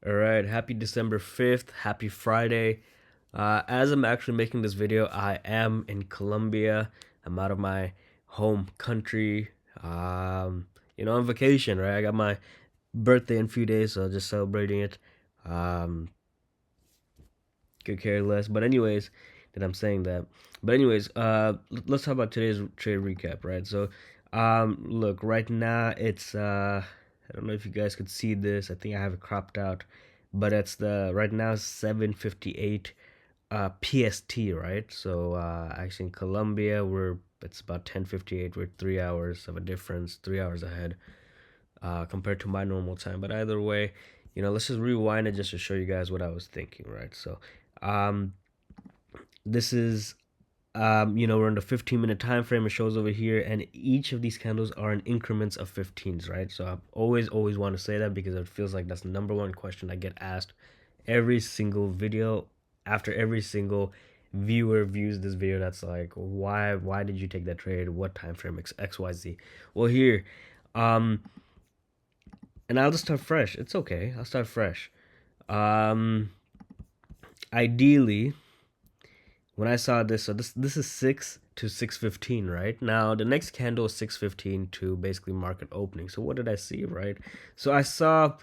All right, happy December 5th. Happy Friday. As I'm actually making this video, I am in Colombia. I'm out of my home country. On vacation, right? I got my birthday in a few days, so just celebrating it. Um, could care less. But anyways, that I'm saying that. But anyways, let's talk about today's trade recap, right? So, look, right now I don't know if you guys could see this. I think I have it cropped out, but it's the right now 7:58 PST, right? So actually in Colombia it's about 10:58. We're 3 hours of a difference, 3 hours ahead compared to my normal time. But either way, let's just rewind it just to show you guys what I was thinking, right? So um, this is we're in the 15-minute time frame. It shows over here, and each of these candles are in increments of 15s, right? So I always want to say that because it feels like that's the number one question I get asked every single video. After every single viewer views this video, that's like, why did you take that trade? What time frame? XYZ. Well, here, um and I'll just start fresh. It's okay, I'll start fresh. um Ideally, when I saw this, so this is 6 to 6:15, right? Now the next candle is 6:15 to basically market opening. So what did I see, right? So I saw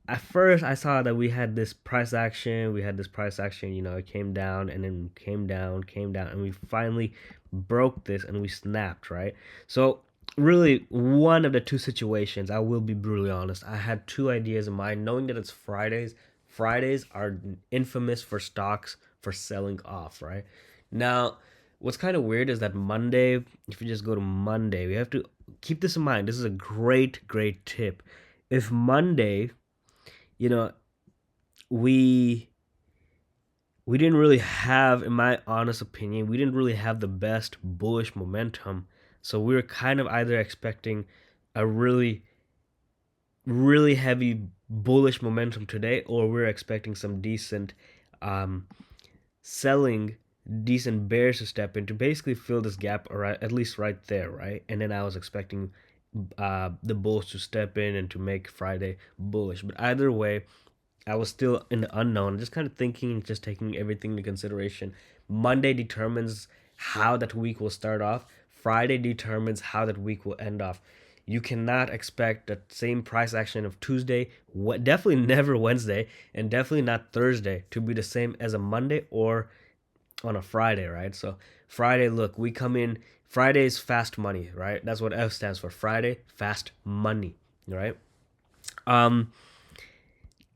at first I saw that we had this price action, it came down and then came down, and we finally broke this and we snapped, right? So really one of the two situations, I will be brutally honest, I had two ideas in mind, knowing that it's Fridays. Fridays are infamous for stocks for selling off, right? Now, what's kind of weird is that Monday, if you just go to Monday, we have to keep this in mind. This is a great tip. If Monday, you know, we we didn't really have, in my honest opinion, we didn't really have the best bullish momentum. So we were kind of either expecting a really heavy bullish momentum today, or we're expecting some decent um, selling, decent bears to step in to basically fill this gap, or at least right there, right? And then I was expecting the bulls to step in and to make Friday bullish. But either way, I was still in the unknown, just kind of thinking, just taking everything into consideration. Monday determines how that week will start off. Friday determines how that week will end off. You cannot expect the same price action of Tuesday, definitely never Wednesday, and definitely not Thursday to be the same as a Monday or on a Friday, right? So Friday, look, we come in. Friday is fast money, right? That's what F stands for. Friday, fast money, right? Um,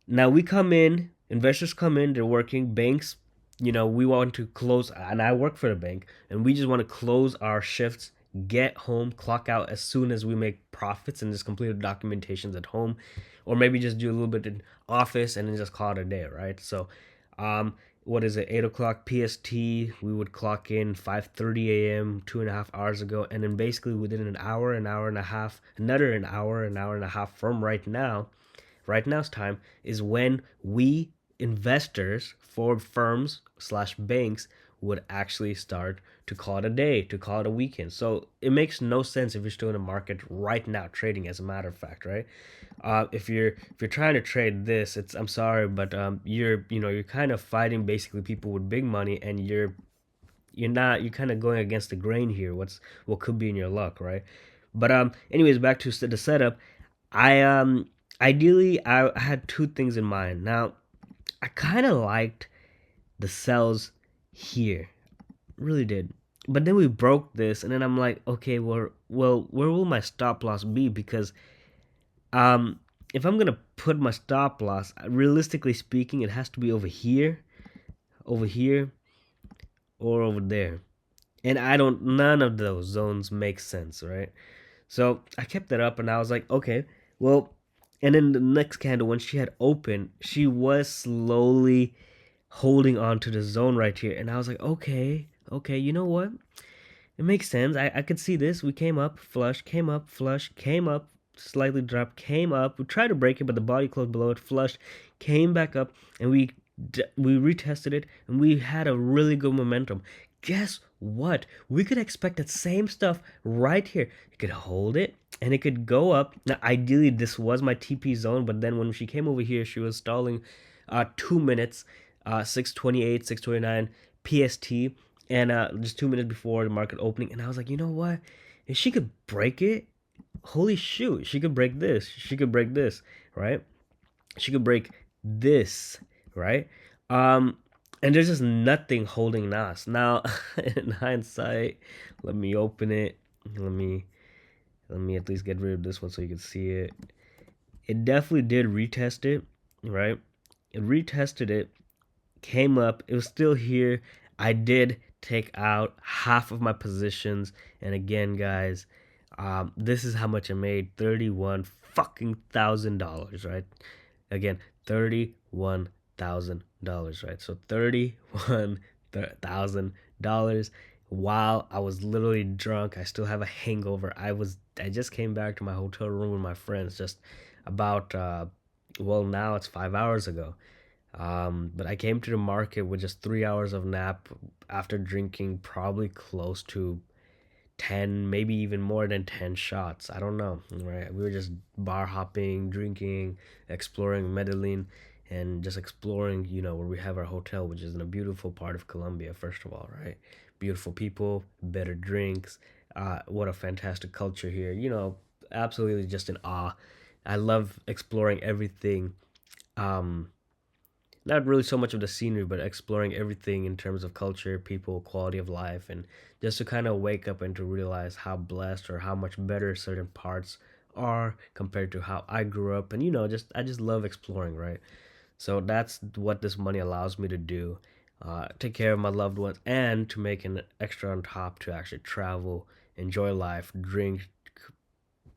Now we come in, investors come in, they're working, banks, we want to close, and I work for the bank, and we just want to close our shifts, get home, clock out as soon as we make profits, and just complete the documentations at home, or maybe just do a little bit in office and then just call it a day, right? So, what is it, 8 o'clock PST? We would clock in 5:30 a.m. 2.5 hours ago, and then basically within an hour and a half, another an hour and a half from right now's time is when we investors for firms slash banks would actually start to call it a day, to call it a weekend. So it makes no sense if you're still in the market right now trading, as a matter of fact, right? If you're trying to trade this, I'm sorry, but you're kind of fighting basically people with big money, and you're kind of going against the grain here. What could be in your luck, right? But anyways, back to the setup. I ideally I had two things in mind. Now, I kind of liked the sells here, really did. But then we broke this, and then I'm like, okay, well, where will my stop loss be? Because um, if I'm gonna put my stop loss, realistically speaking, it has to be over here, or over there. And none of those zones make sense, right? So I kept that up, and I was like, okay, well. And then the next candle, when she had opened, she was slowly holding on to the zone right here. And I was like, okay, you know what? It makes sense. I could see this. We came up, flush, came up, flush, came up, slightly dropped, came up. We tried to break it, but the body closed below it, flushed, came back up, and we retested it, and we had a really good momentum. Guess what? We could expect that same stuff right here. You could hold it, and it could go up. Now, ideally, this was my TP zone, but then when she came over here, she was stalling 2 minutes, 6:28, 6:29 PST, and just 2 minutes before the market opening. And I was like, you know what? If she could break it, holy shoot, she could break this. She could break this, right? She could break this, right? Um, and there's just nothing holding Nas. Now, in hindsight, let me open it. Let me let me at least get rid of this one so you can see it. It definitely did retest it, right? It retested it, came up, it was still here. I did take out half of my positions, and again, guys, this is how much I made: 31 fucking $1,000, right? Again, $31,000, right? So $31,000 while I was literally drunk. I still have a hangover. I just came back to my hotel room with my friends just about well, now it's 5 hours ago. But I came to the market with just 3 hours of nap after drinking probably close to 10, maybe even more than 10 shots. I don't know, right? We were just bar hopping, drinking, exploring Medellin, and just exploring, where we have our hotel, which is in a beautiful part of Colombia, first of all, right? Beautiful people, better drinks. What a fantastic culture here. Absolutely just in awe. I love exploring everything. Um, Not really so much of the scenery, but exploring everything in terms of culture, people, quality of life, and just to kind of wake up and to realize how blessed or how much better certain parts are compared to how I grew up. And just I just love exploring, right? So that's what this money allows me to do. Take care of my loved ones and to make an extra on top to actually travel, enjoy life, drink,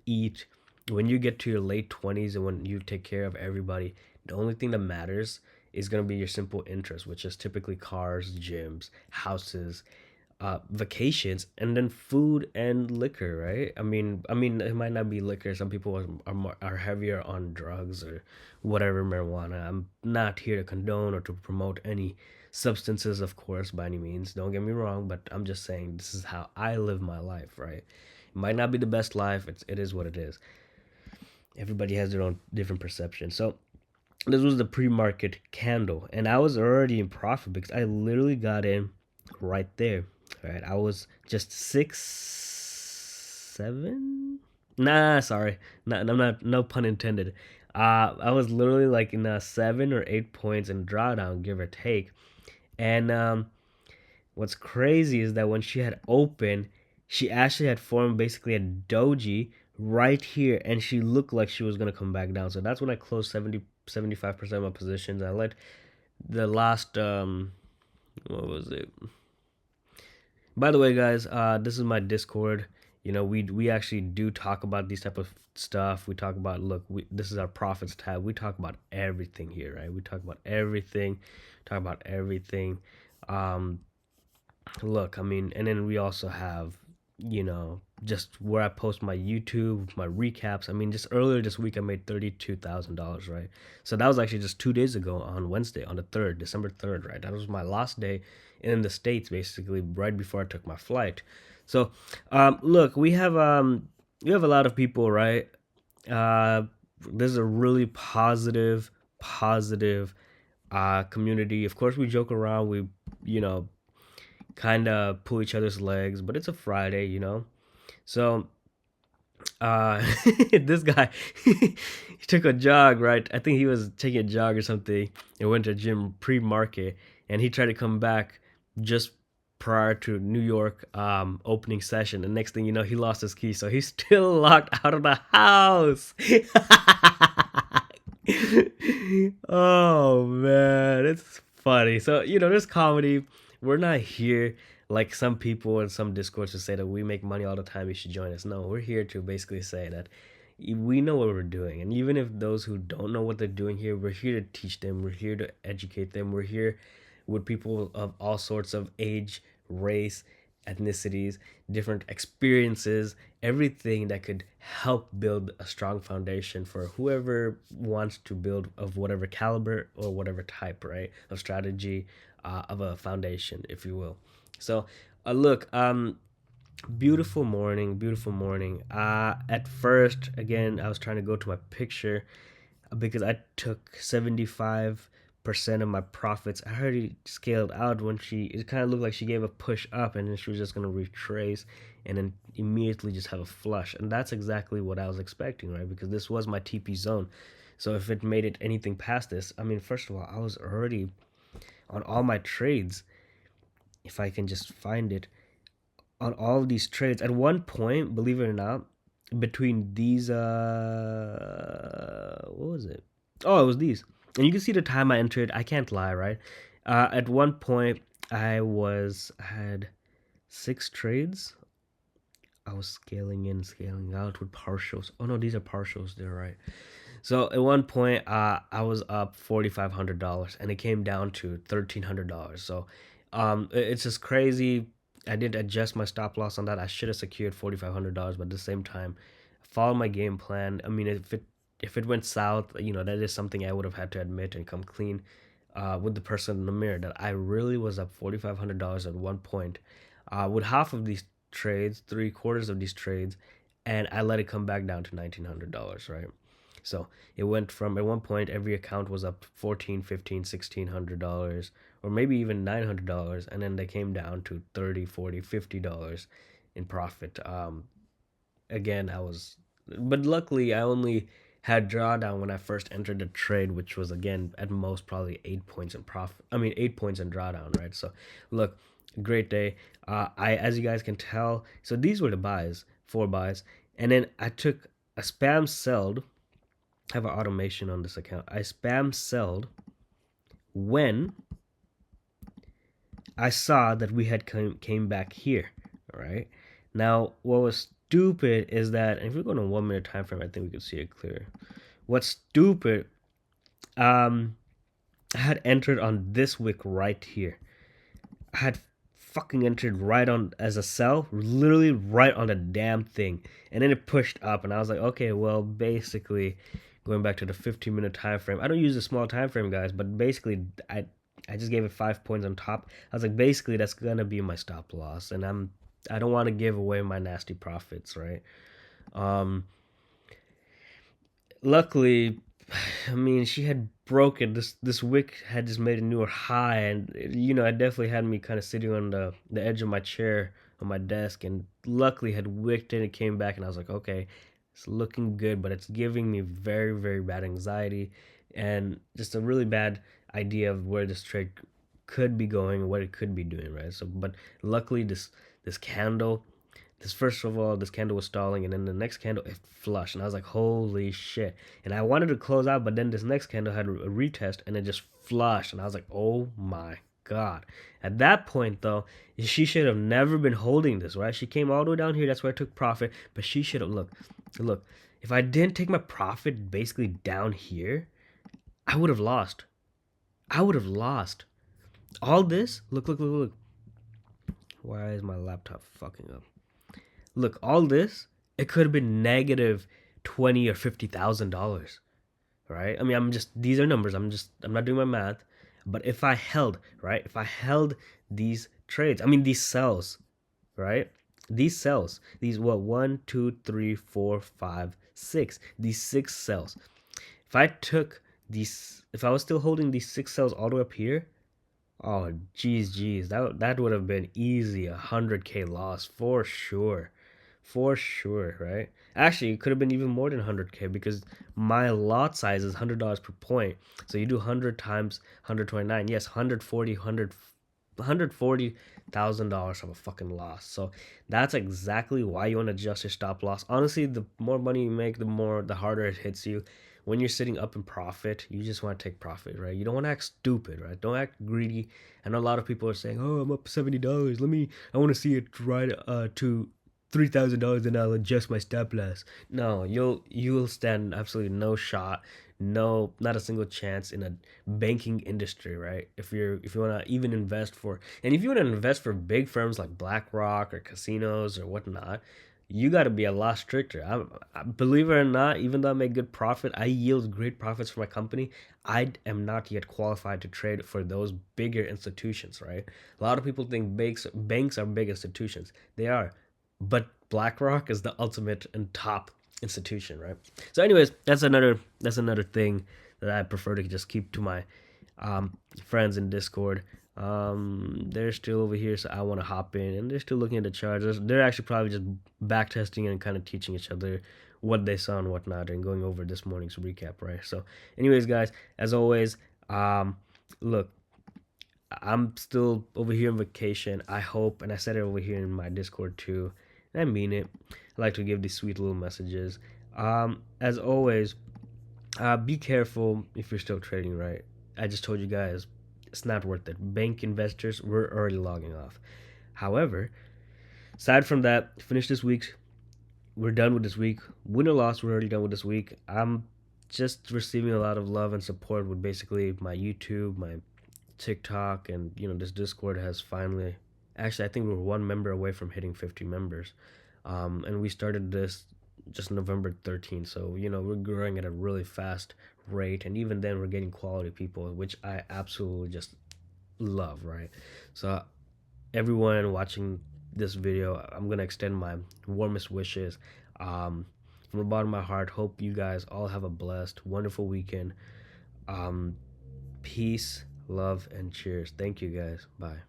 eat. When you get to your late 20s and when you take care of everybody, the only thing that matters is going to be your simple interests, which is typically cars, gyms, houses, vacations, and then food and liquor, right? I mean, it might not be liquor. Some people are heavier on drugs or whatever, marijuana. I'm not here to condone or to promote any substances, of course, by any means. Don't get me wrong, but I'm just saying this is how I live my life, right? It might not be the best life. It is what it is. Everybody has their own different perception. So this was the pre-market candle, and I was already in profit because I literally got in right there. Right, I was just 6, 7. Nah, sorry, not, I'm not. No pun intended. I was literally like in 7 or 8 points in drawdown, give or take. And what's crazy is that when she had opened, she actually had formed basically a doji right here, and she looked like she was gonna come back down. So that's when I closed 75% of my positions. I let the last what was it? By the way, guys, this is my Discord. We actually do talk about these type of stuff. We talk about, look, this is our profits tab. We talk about everything here, right? We talk about everything. Talk about everything. Um, Look, I mean, and then we also have, just where I post my YouTube, my recaps. I mean, just earlier this week, I made $32,000, right? So that was actually just 2 days ago on Wednesday, on the 3rd, December 3rd, right? That was my last day in the States, basically, right before I took my flight. So, look, we have a lot of people, right? Uh, this is a really positive community. Of course, we joke around. We, you know, kind of pull each other's legs, but it's a Friday. So this guy he took a jog, right? I think he was taking a jog or something and went to gym pre-market, and he tried to come back just prior to New York opening session. The next thing you know, he lost his key, so he's still locked out of the house. Oh man, it's funny. So there's comedy. We're not here like some people in some discourse to say that we make money all the time. You should join us. No, we're here to basically say that we know what we're doing, and even if those who don't know what they're doing here, we're here to teach them. We're here to educate them. We're here with people of all sorts of age, race, ethnicities, different experiences, everything that could help build a strong foundation for whoever wants to build of whatever caliber or whatever type, right, of strategy, of a foundation, if you will. So, look, Beautiful morning, beautiful morning. At first, again, I was trying to go to my picture because I took 75% of my profits. I already scaled out when it kind of looked like she gave a push up and then she was just going to retrace and then immediately just have a flush. And that's exactly what I was expecting, right? Because this was my TP zone. So if it made it anything past this, I mean, first of all, I was already on all my trades. If I can just find it, on all of these trades. At one point, believe it or not, between these what was it? Oh, it was these. And you can see the time I entered. I can't lie, right? At one point I had 6 trades. I was scaling in, scaling out with partials. Oh no, these are partials, they're right. So at one point, I was up $4,500, and it came down to $1,300. So, it's just crazy. I did adjust my stop loss on that. I should have secured $4,500, but at the same time, follow my game plan. I mean, if it went south, that is something I would have had to admit and come clean, with the person in the mirror that I really was up $4,500 at one point, with half of these trades, 3/4 of these trades, and I let it come back down to $1,900, right? So it went from, at one point every account was up 14, 15, $1,600, or maybe even $900, and then they came down to 30, 40, $50 in profit. Again, but luckily I only had drawdown when I first entered the trade, which was again at most probably 8 points in profit. I mean 8 points in drawdown, right? So look, great day. I As you guys can tell, so these were the buys, 4 buys, and then I took a spam sell. I have an automation on this account. I spam sold when I saw that we had came back here. All right. Now, what was stupid is that, and if we go on a 1 minute time frame, I think we could see it clear. What's stupid? I had entered on this wick right here. I had fucking entered right on as a sell, literally right on the damn thing, and then it pushed up, and I was like, okay, well, basically, going back to the 15-minute time frame. I don't use a small time frame, guys, but basically, I just gave it 5 points on top. I was like, basically, that's gonna be my stop loss, and I don't want to give away my nasty profits, right? Um, Luckily, I mean, she had broken this wick had just made a newer high, and it definitely had me kind of sitting on the edge of my chair on my desk, and luckily had wicked and it came back, and I was like, okay, it's looking good, but it's giving me very very bad anxiety, and just a really bad idea of where this trade could be going and what it could be doing, right? So, but luckily this candle, this first of all, this candle was stalling, and then the next candle it flushed, and I was like, holy shit! And I wanted to close out, but then this next candle had a retest, and it just flushed, and I was like, oh my god! At that point, though, she should have never been holding this, right? She came all the way down here. That's where I took profit, but she should have look. If I didn't take my profit basically down here, I would have lost. I would have lost all this. Look. Why is my laptop fucking up? Look, all this, it could have been negative 20 or $50,000, right? I mean, these are numbers. I'm not doing my math. But if I held, right? If I held these trades, I mean, these cells, right? These cells, these what, 1, 2, 3, 4, 5, 6, these 6 cells. If I took if I was still holding these 6 cells all the way up here, oh, geez, that would have been easy 100K loss for sure, right? Actually, it could have been even more than 100K because my lot size is $100 per point. So you do 100 times 129. Yes, 140,000 of a fucking loss. So that's exactly why you want to adjust your stop loss. Honestly, the more money you make, the harder it hits you. When you're sitting up in profit, you just want to take profit, right? You don't want to act stupid, right? Don't act greedy. I know a lot of people are saying, "Oh, I'm up $70. I want to see it right to $3,000, and I'll adjust my stop loss." No, you will stand absolutely no shot, no, not a single chance in a banking industry, right? If you want to even invest for, and if you want to invest for big firms like BlackRock or casinos or whatnot, you got to be a lot stricter. Believe it or not, even though I make good profit, I yield great profits for my company. I am not yet qualified to trade for those bigger institutions, right? A lot of people think banks are big institutions. They are, but BlackRock is the ultimate and top institution, right? So, anyways, that's another thing that I prefer to just keep to my friends in Discord. They're still over here, so I want to hop in, and they're still looking at the charts. They're actually probably just back testing and kind of teaching each other what they saw and whatnot, and going over this morning's recap, right? So, anyways, guys, as always, look, I'm still over here on vacation. I hope, and I said it over here in my Discord too, and I mean it. I like to give these sweet little messages. As always, be careful if you're still trading, right? I just told you guys, it's not worth it. Bank investors, we're already logging off. However, aside from that, finish this week. We're done with this week. Win or loss, we're already done with this week. I'm just receiving a lot of love and support with basically my YouTube, my TikTok, and this Discord has finally. Actually, I think we were one member away from hitting 50 members, and we started this just November 13th. So we're growing at a really fast rate, and even then, we're getting quality people, which I absolutely just love. Right, so everyone watching this video, I'm gonna extend my warmest wishes. From the bottom of my heart, hope you guys all have a blessed, wonderful weekend. Peace, love, and cheers. Thank you guys. Bye.